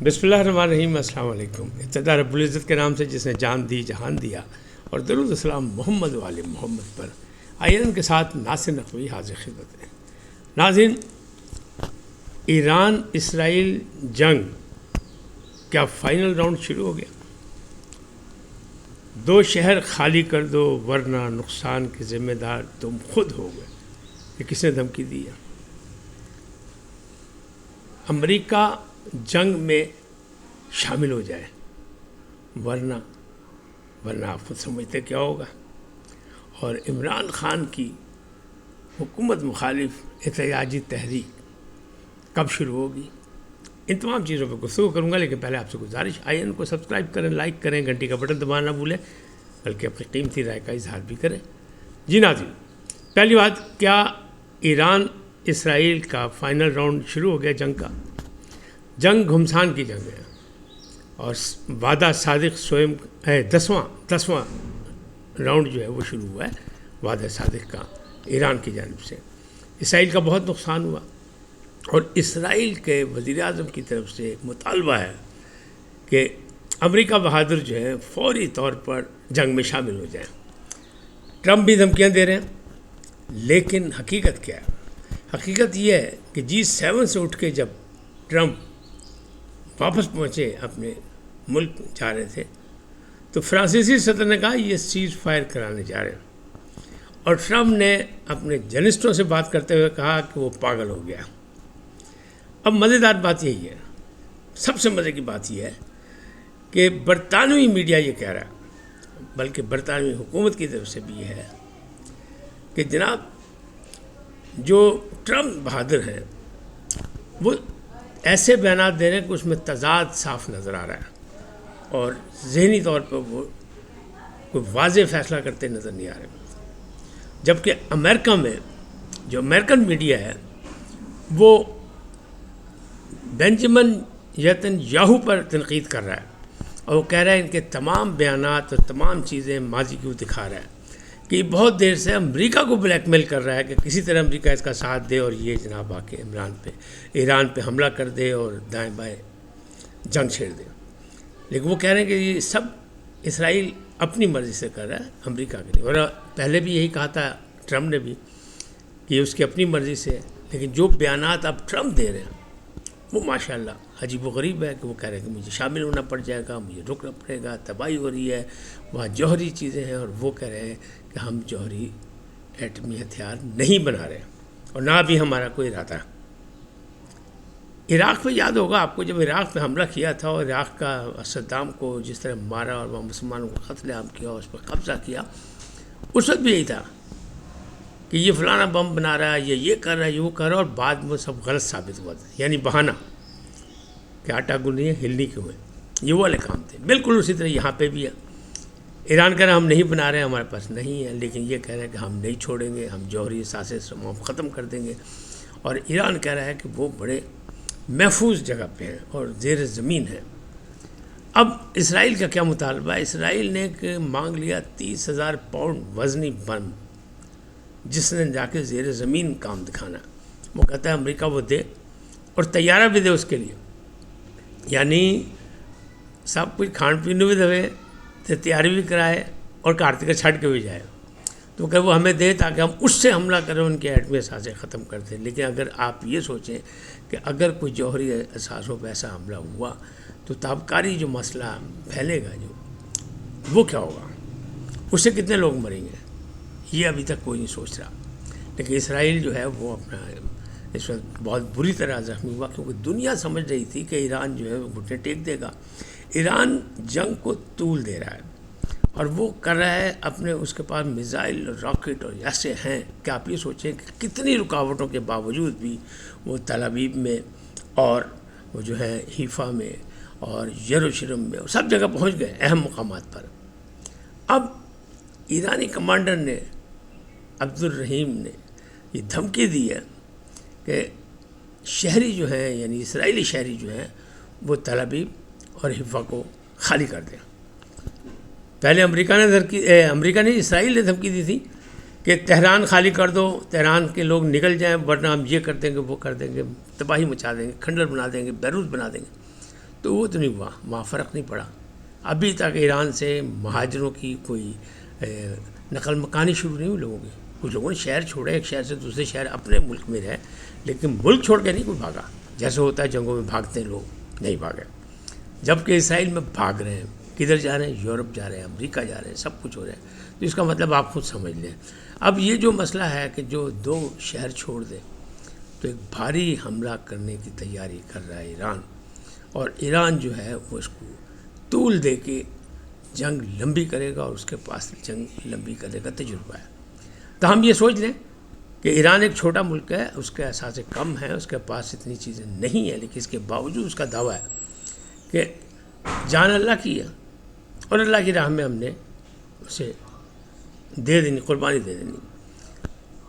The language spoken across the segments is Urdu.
بسم اللہ الرحمن الرحیم۔ السلام علیکم۔ ابتدا رب العزت کے نام سے جس نے جان دی جہان دیا، اور درود السلام محمد والے محمد پر۔ آئیے ان کے ساتھ ناصر نقوی حاضر خدمت ہے۔ ناظرین، ایران اسرائیل جنگ کیا فائنل راؤنڈ شروع ہو گیا؟ 2 شہر خالی کر دو ورنہ نقصان کے ذمہ دار تم خود ہو گئے، یہ کس نے دھمکی دی ہے؟ امریکہ جنگ میں شامل ہو جائے ورنہ آپ خود سمجھتے کیا ہوگا۔ اور عمران خان کی حکومت مخالف احتجاجی تحریک کب شروع ہوگی؟ ان تمام چیزوں پہ گفتگو کروں گا، لیکن پہلے آپ سے گزارش، آئیے ان کو سبسکرائب کریں، لائک کریں، گھنٹی کا بٹن دبانا نہ بھولیں، بلکہ اپنی قیمتی رائے کا اظہار بھی کریں۔ جی ناظرین، پہلی بات، کیا ایران اسرائیل کا فائنل راؤنڈ شروع ہو گیا جنگ کا؟ جنگ گھمسان کی جنگ ہے، اور وعدہ صادق سوئم 10واں راؤنڈ جو ہے وہ شروع ہوا ہے وعدہ صادق کا ایران کی جانب سے۔ اسرائیل کا بہت نقصان ہوا، اور اسرائیل کے وزیر اعظم کی طرف سے ایک مطالبہ ہے کہ امریکہ بہادر جو ہے فوری طور پر جنگ میں شامل ہو جائیں۔ ٹرمپ بھی دھمکیاں دے رہے ہیں، لیکن حقیقت کیا ہے؟ حقیقت یہ ہے کہ G7 سے اٹھ کے جب ٹرمپ واپس پہنچے اپنے ملک جا رہے تھے، تو فرانسیسی صدر نے کہا یہ سیز فائر کرانے جا رہے ہیں، اور ٹرمپ نے اپنے جرنلسٹوں سے بات کرتے ہوئے کہا کہ وہ پاگل ہو گیا۔ اب مزیدار بات یہی ہے، سب سے مزے کی بات یہ ہے کہ برطانوی میڈیا یہ کہہ رہا ہے، بلکہ برطانوی حکومت کی طرف سے بھی یہ ہے کہ جناب جو ٹرمپ بہادر ہیں وہ ایسے بیانات دے رہے ہیں کہ اس میں تضاد صاف نظر آ رہا ہے، اور ذہنی طور پر وہ کوئی واضح فیصلہ کرتے نظر نہیں آ رہے۔ جبکہ امریکہ میں جو امریکن میڈیا ہے وہ بنجمن نیتن-یاہو پر تنقید کر رہا ہے، اور وہ کہہ رہا ہے ان کے تمام بیانات اور تمام چیزیں ماضی کی وہ دکھا رہا ہے کہ یہ بہت دیر سے امریکہ کو بلیک میل کر رہا ہے کہ کسی طرح امریکہ اس کا ساتھ دے، اور یہ جناب آ کے ایران پہ حملہ کر دے اور دائیں بائیں جنگ چھیڑ دے۔ لیکن وہ کہہ رہے ہیں کہ یہ سب اسرائیل اپنی مرضی سے کر رہا ہے، امریکہ کے لیے۔ اور پہلے بھی یہی کہا تھا ٹرمپ نے بھی کہ یہ اس کی اپنی مرضی سے ہے، لیکن جو بیانات اب ٹرمپ دے رہے ہیں وہ ماشاءاللہ عجیب و غریب ہے کہ وہ کہہ رہے ہیں کہ مجھے شامل ہونا پڑ جائے گا، مجھے رکنا پڑے گا، تباہی ہو رہی ہے، وہاں جوہری چیزیں ہیں، اور وہ کہہ رہے ہیں کہ ہم جوہری ایٹمی ہتھیار نہیں بنا رہے، اور نہ بھی ہمارا کوئی ارادہ۔ عراق میں یاد ہوگا آپ کو، جب عراق میں حملہ کیا تھا اور عراق کا صدام کو جس طرح مارا اور وہاں مسلمانوں کو قتل عام کیا اور اس پر قبضہ کیا، اس وقت بھی یہی تھا کہ یہ فلانا بم بنا رہا ہے، یہ کر رہا ہے، یہ وہ کر رہا ہے، اور بعد میں سب غلط ثابت ہوا تھا، یعنی بہانہ کہ آٹا گنی ہے ہلنی کیوں ہے، یہ وہ والے کام تھے۔ بالکل اسی طرح یہاں پہ بھی ہے، ایران کہہ رہا ہے ہم نہیں بنا رہے ہیں، ہمارے پاس نہیں ہے، لیکن یہ کہہ رہے ہیں کہ ہم نہیں چھوڑیں گے، ہم جوہری اثاثے ختم کر دیں گے۔ اور ایران کہہ رہا ہے کہ وہ بڑے محفوظ جگہ پہ ہیں اور زیر زمین ہیں۔ اب اسرائیل کا کیا مطالبہ ہے؟ اسرائیل نے کہ مانگ لیا 30,000 پاؤنڈ وزنی بم، جس نے جا کے زیر زمین کام دکھانا۔ وہ کہتا ہے امریکہ وہ دے، اور طیارہ بھی دے اس کے لیے، یعنی سب کچھ کھان پینے بھی دے، تیاری بھی کرائے، اور کارتک کا چھڑ کے بھی جائے۔ تو کہ وہ ہمیں دے تاکہ ہم اس سے حملہ کریں، ان کے ایٹمی اثاثے ختم کر دیں۔ لیکن اگر آپ یہ سوچیں کہ اگر کوئی جوہری اثاثوں پہ ایسا حملہ ہوا تو تابکاری جو مسئلہ پھیلے گا جو، وہ کیا ہوگا، اس سے کتنے لوگ مریں گے، یہ ابھی تک کوئی نہیں سوچ رہا۔ لیکن اسرائیل جو ہے وہ اپنا اس وقت بہت بری طرح زخمی ہوا، کیونکہ دنیا سمجھ رہی تھی کہ ایران جو ہے وہ گھٹنے ٹیک دے گا۔ ایران جنگ کو طول دے رہا ہے، اور وہ کر رہا ہے اپنے، اس کے پاس میزائل اور راکٹ اور ایسے ہیں کہ آپ یہ سوچیں کہ کتنی رکاوٹوں کے باوجود بھی وہ تل ابیب میں، اور وہ جو ہے حیفا میں اور یروشلم میں، سب جگہ پہنچ گئے اہم مقامات پر۔ اب ایرانی کمانڈر نے، عبدالرحیم نے، یہ دھمکی دی ہے کہ شہری جو ہیں، یعنی اسرائیلی شہری جو ہیں، وہ تل ابیب اور حیفا کو خالی کر دیں۔ پہلے امریکہ نے اسرائیل نے دھمکی دی تھی کہ تہران خالی کر دو، تہران کے لوگ نکل جائیں، ورنہ ہم یہ کر دیں گے، وہ کر دیں گے، تباہی مچا دیں گے، کھنڈر بنا دیں گے، بیروت بنا دیں گے۔ تو وہ تو نہیں ہوا، وہاں فرق نہیں پڑا. ابھی تک ایران سے مہاجروں کی کوئی نقل مکانی شروع نہیں ہوئی لوگوں کی. کچھ لوگوں نے شہر چھوڑے، ایک شہر سے دوسرے شہر اپنے ملک میں رہے، لیکن ملک چھوڑ کے نہیں کوئی بھاگا. جیسے ہوتا ہے جنگوں میں بھاگتے ہیں لوگ، نہیں بھاگے. جبکہ اسرائیل میں بھاگ رہے ہیں. کدھر جا رہے ہیں؟ یورپ جا رہے ہیں، امریکہ جا رہے ہیں، سب کچھ ہو رہا ہے. تو اس کا مطلب آپ خود سمجھ لیں. اب یہ جو مسئلہ ہے کہ جو 2 شہر چھوڑ دے تو ایک بھاری حملہ کرنے کی تیاری کر رہا ہے ایران. اور ایران جو ہے وہ اس کو طول دے کے جنگ لمبی کرے گا، اور اس کے پاس جنگ لمبی کرنے کا تجربہ ہے. تو ہم یہ سوچ لیں کہ ایران ایک چھوٹا ملک ہے، اس کے اثاثے کم ہیں، اس کے پاس اتنی چیزیں نہیں ہیں، لیکن اس کے باوجود اس کا دعویٰ ہے کہ جان اللہ کی ہے اور اللہ کی راہ میں ہم نے اسے دے دینی، قربانی دے دینی.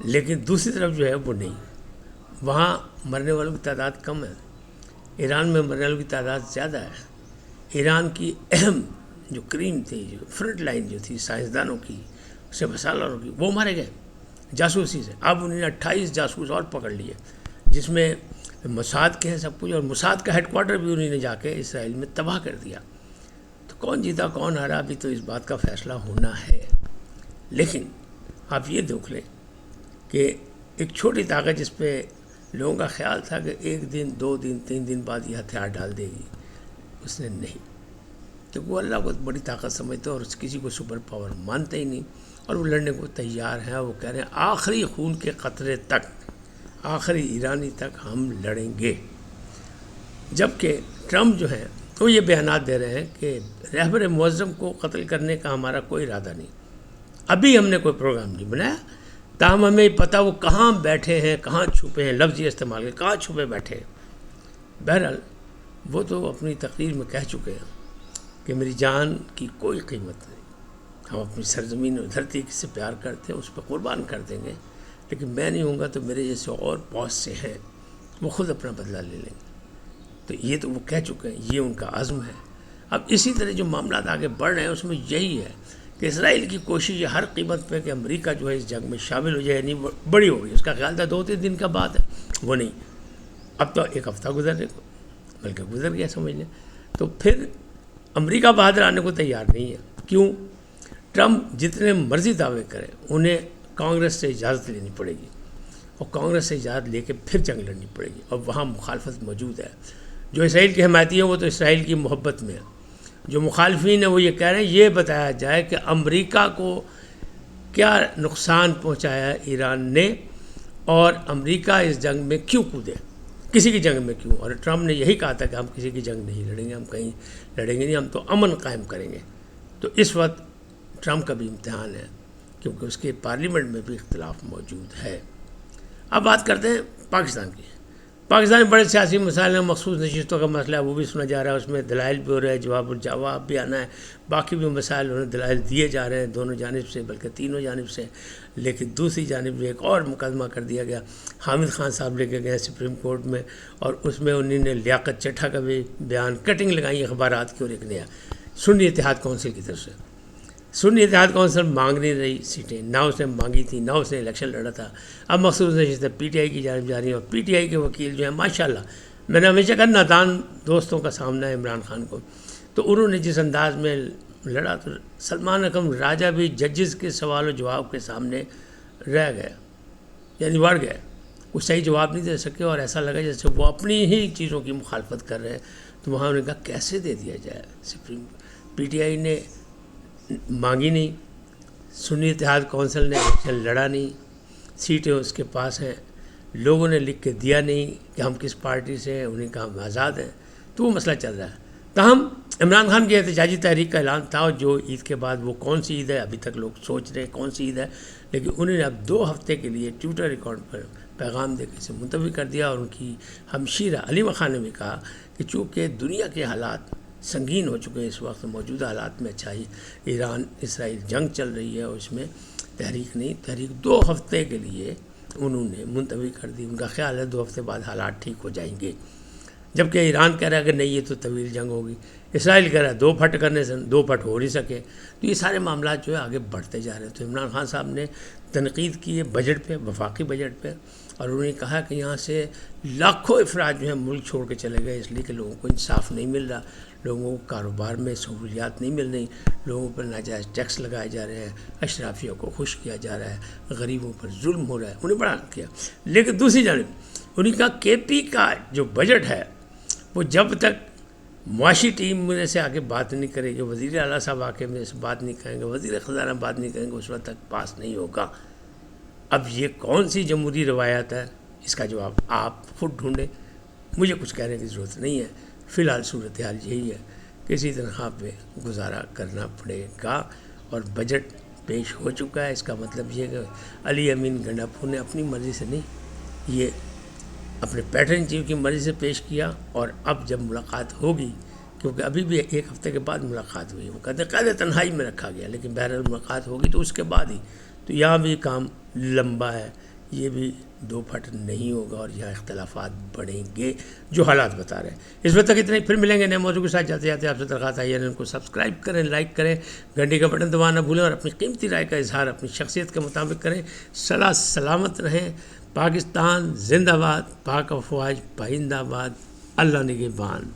لیکن دوسری طرف جو ہے وہ نہیں. وہاں مرنے والوں کی تعداد کم ہے، ایران میں مرنے والوں کی تعداد زیادہ ہے. ایران کی اہم جو کریم تھی، جو فرنٹ لائن جو تھی سائنسدانوں کی، سپہ سالاروں کی، وہ مارے گئے جاسوسی سے. اب انہوں نے 28 جاسوس اور پکڑ لیے، جس میں موساد کے ہیں سب کچھ، اور موساد کا ہیڈ کوارٹر بھی انہوں نے جا کے اسرائیل میں تباہ کر دیا. تو کون جیتا کون ہارا ابھی تو اس بات کا فیصلہ ہونا ہے. لیکن آپ یہ دیکھ لیں کہ ایک چھوٹی طاقت جس پہ لوگوں کا خیال تھا کہ 1 دن 2 دن 3 دن بعد یہ ہتھیار ڈال دے گی، اس نے نہیں. کیونکہ وہ اللہ کو بڑی طاقت سمجھتے اور کسی کو سپر پاور مانتے ہی نہیں، اور وہ لڑنے کو تیار ہیں. وہ کہہ رہے ہیں آخری خون کے قطرے تک، آخری ایرانی تک ہم لڑیں گے. جبکہ ٹرمپ جو ہیں وہ یہ بیانات دے رہے ہیں کہ رہبر معظم کو قتل کرنے کا ہمارا کوئی ارادہ نہیں، ابھی ہم نے کوئی پروگرام نہیں بنایا. تاہم ہمیں پتہ وہ کہاں بیٹھے ہیں، کہاں چھپے ہیں، لفظ یہ استعمال کریں، کہاں چھپے بیٹھے ہیں. بہرحال وہ تو اپنی تقریر میں کہہ چکے ہیں کہ میری جان کی کوئی قیمت نہیں، ہم اپنی سرزمین اور دھرتی سے پیار کرتے ہیں، اس پہ قربان کر دیں گے، لیکن میں نہیں ہوں گا تو میرے جیسے اور بہت سے ہیں وہ خود اپنا بدلہ لے لیں گے. تو یہ تو وہ کہہ چکے ہیں، یہ ان کا عزم ہے. اب اسی طرح جو معاملات آگے بڑھ رہے ہیں اس میں یہی ہے کہ اسرائیل کی کوشش یہ ہر قیمت پہ کہ امریکہ جو ہے اس جنگ میں شامل ہو جائے، یعنی بڑی ہو گئی. اس کا خیال تھا 2-3 دن کا بات ہے، وہ نہیں. اب تو 1 ہفتہ گزرنے کو بلکہ گزر گیا سمجھ لیں. تو پھر امریکہ بہادر آنے کو تیار نہیں ہے. کیوں؟ ٹرمپ جتنے مرضی دعوے کرے انہیں کانگریس سے اجازت لینی پڑے گی، اور کانگریس سے اجازت لے کے پھر جنگ لڑنی پڑے گی. اور وہاں مخالفت موجود ہے. جو اسرائیل کے حمایتی ہیں وہ تو اسرائیل کی محبت میں ہے. جو مخالفین ہیں وہ یہ کہہ رہے ہیں یہ بتایا جائے کہ امریکہ کو کیا نقصان پہنچایا ہے ایران نے، اور امریکہ اس جنگ میں کیوں کودے، کسی کی جنگ میں کیوں. اور ٹرمپ نے یہی کہا تھا کہ ہم کسی کی جنگ نہیں لڑیں گے، ہم کہیں لڑیں گے نہیں، ہم تو امن قائم کریں گے. تو اس وقت ٹرمپ کا بھی امتحان ہے، کیونکہ اس کے پارلیمنٹ میں بھی اختلاف موجود ہے. اب بات کرتے ہیں پاکستان کی. پاکستان میں بڑے سیاسی مسائل ہیں، مخصوص نشستوں کا مسئلہ ہے وہ بھی سنا جا رہا ہے، اس میں دلائل بھی ہو رہے ہیں، جواب بھی آنا ہے. باقی بھی مسائل انہیں دلائل دیے جا رہے ہیں دونوں جانب سے، بلکہ تینوں جانب سے. لیکن دوسری جانب بھی ایک اور مقدمہ کر دیا گیا، حامد خان صاحب لے کے گئے سپریم کورٹ میں، اور اس میں انہوں نے لیاقت چٹھا کا بھی بیان، کٹنگ لگائی اخبارات کی. اور ایک نیا سنی اتحاد کونسل کی طرف سے، سنی اتحاد کونسل مانگ نہیں رہی سیٹیں، نہ اس نے مانگی تھی، نہ اس نے الیکشن لڑا تھا. اب مخصوص نشستیں پی ٹی آئی کی جانب جا رہی ہیں، اور پی ٹی آئی کے وکیل جو ہیں ماشاءاللہ، میں نے ہمیشہ کہا نادان دوستوں کا سامنا ہے عمران خان کو. تو انہوں نے جس انداز میں لڑا، تو سلمان اکرم راجہ بھی ججز کے سوال و جواب کے سامنے رہ گئے، یعنی بڑھ گئے، کچھ صحیح جواب نہیں دے سکے، اور ایسا لگا جیسے وہ اپنی ہی چیزوں کی مخالفت کر رہے ہیں. تو وہاں انہوں نے کہا کیسے دے دیا جائے. پی ٹی آئی نے مانگی نہیں، سنی اتحاد کونسل نے الیکشن لڑا نہیں، سیٹیں اس کے پاس ہیں، لوگوں نے لکھ کے دیا نہیں کہ ہم کس پارٹی سے ہیں، انہیں کہا ہم آزاد ہیں. تو وہ مسئلہ چل رہا ہے. تاہم عمران خان کی احتجاجی تحریک کا اعلان تھا، جو عید کے بعد وہ کون سی عید ہے ابھی تک لوگ سوچ رہے ہیں کون سی عید ہے، لیکن انہوں نے اب 2 ہفتے کے لیے ٹویٹر اکاؤنٹ پر پیغام دے کے اسے ملتوی کر دیا. اور ان کی ہمشیرہ علیمہ خان نے بھی کہا کہ چونکہ دنیا کے حالات سنگین ہو چکے ہیں اس وقت، موجودہ حالات میں اچھائی ایران اسرائیل جنگ چل رہی ہے، اور اس میں تحریک نہیں، تحریک 2 ہفتے کے لیے انہوں نے ملتوی کر دی. ان کا خیال ہے 2 ہفتے بعد حالات ٹھیک ہو جائیں گے. جبکہ ایران کہہ رہا ہے کہ نہیں یہ تو طویل جنگ ہوگی، اسرائیل کہہ رہا ہے 2 پھٹ کرنے سے 2 پھٹ ہو نہیں سکے. تو یہ سارے معاملات جو ہے آگے بڑھتے جا رہے ہیں. تو عمران خان صاحب نے تنقید کی ہے بجٹ پہ، وفاقی بجٹ پہ، اور انہوں نے کہا کہ یہاں سے لاکھوں افراد جو ہیں ملک چھوڑ کے چلے گئے، اس لیے کہ لوگوں کو انصاف نہیں مل رہا، لوگوں کو کاروبار میں سہولیات نہیں مل رہی، لوگوں پر ناجائز ٹیکس لگائے جا رہے ہیں، اشرافیوں کو خوش کیا جا رہا ہے، غریبوں پر ظلم ہو رہا ہے، انہیں بڑا کیا۔ لیکن دوسری جانب انہیں کہا کے پی کا جو بجٹ ہے وہ جب تک معاشی ٹیم میں سے آگے بات نہیں کرے گی، وزیر اعلیٰ صاحب آ کے میرے سے بات نہیں کریں گے، وزیر خزانہ بات نہیں کریں گے، اس وقت تک پاس نہیں ہوگا۔ اب یہ کون سی جمہوری روایات ہے، اس کا جواب آپ خود ڈھونڈیں، مجھے کچھ کہنے کی ضرورت نہیں ہے۔ فی الحال صورتحال یہی ہے کہ اسی تنخواہ پہ گزارا کرنا پڑے گا، اور بجٹ پیش ہو چکا ہے۔ اس کا مطلب یہ کہ علی امین گنڈاپور نے اپنی مرضی سے نہیں، یہ اپنے پیٹرن چیف کی مرضی سے پیش کیا، اور اب جب ملاقات ہوگی، کیونکہ ابھی بھی ایک ہفتے کے بعد ملاقات ہوئی، وہ کہتے ہیں قید تنہائی میں رکھا گیا، لیکن بہرحال ملاقات ہوگی تو اس کے بعد ہی، تو یہاں بھی کام لمبا ہے، یہ بھی دو پھٹ نہیں ہوگا، اور یہاں اختلافات بڑھیں گے جو حالات بتا رہے ہیں۔ اس وقت تک اتنے، پھر ملیں گے نئے موضوع کے ساتھ۔ جاتے جاتے آپ سے درخواست ہے ان کو سبسکرائب کریں، لائک کریں، گھنٹی کا بٹن دبانا نہ بھولیں، اور اپنی قیمتی رائے کا اظہار اپنی شخصیت کے مطابق کریں۔ صلاح سلامت رہیں، پاکستان زندہ باد، پاک افواج پائندہ باد، اللہ نگہبان۔